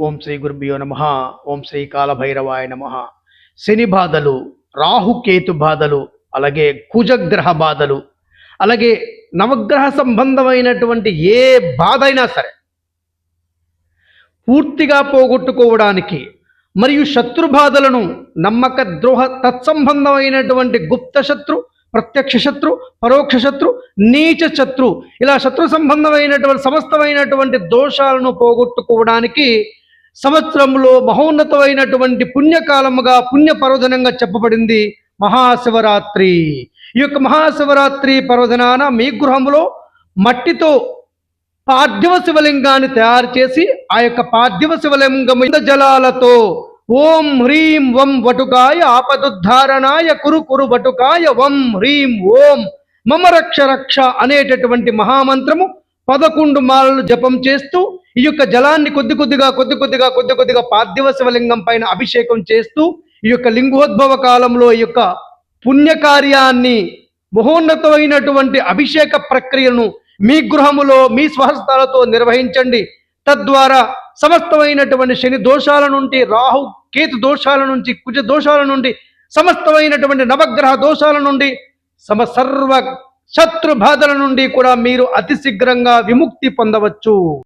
ఓం శ్రీ గురుభ్యో నమః. ఓం శ్రీ కాలభైరవాయ నమః. శని బాధలు, రాహుకేతు బాధలు, అలాగే కుజగ్రహ బాధలు, అలాగే నవగ్రహ సంబంధమైనటువంటి ఏ బాధ అయినా సరే పూర్తిగా పోగొట్టుకోవడానికి, మరియు శత్రు బాధలను, నమ్మక ద్రోహ తత్సంబంధమైనటువంటి గుప్త శత్రు, ప్రత్యక్ష శత్రు, పరోక్ష శత్రు, నీచ శత్రు, ఇలా శత్రు సంబంధమైనటువంటి సమస్తమైనటువంటి దోషాలను పోగొట్టుకోవడానికి సంవత్సరంలో మహోన్నతమైనటువంటి పుణ్యకాలముగా పుణ్య పర్వదనంగా చెప్పబడింది మహాశివరాత్రి. ఈ యొక్క మహాశివరాత్రి పర్వదనాన మీ గృహంలో మట్టితో పార్థివ శివలింగాన్ని తయారు చేసి ఆ యొక్క పార్థివ శివలింగం జలాలతో ఓం హ్రీం వం వటుకాయ ఆపదుద్ధారణాయ కురు కురు వటుకాయ వం హ్రీం ఓం మమ రక్ష రక్ష అనేటటువంటి మహామంత్రము 11 మాలలు జపం చేస్తూ ఈ యొక్క జలాన్ని కొద్ది కొద్దిగా పార్థివ శివలింగం పైన అభిషేకం చేస్తూ ఈ యొక్క లింగోద్భవ కాలంలో ఈ యొక్క పుణ్యకార్యాన్ని, మహోన్నతమైనటువంటి అభిషేక ప్రక్రియను మీ గృహములో మీ స్వహస్తాలతో నిర్వహించండి. తద్వారా సమస్తమైనటువంటి శని దోషాల నుండి, రాహు కేతు దోషాల నుంచి, కుజ దోషాల నుండి, సమస్తమైనటువంటి నవగ్రహ దోషాల నుండి, సర్వ శత్రు బాధల నుండి కూడా మీరు అతి శీఘ్రంగా విముక్తి పొందవచ్చు.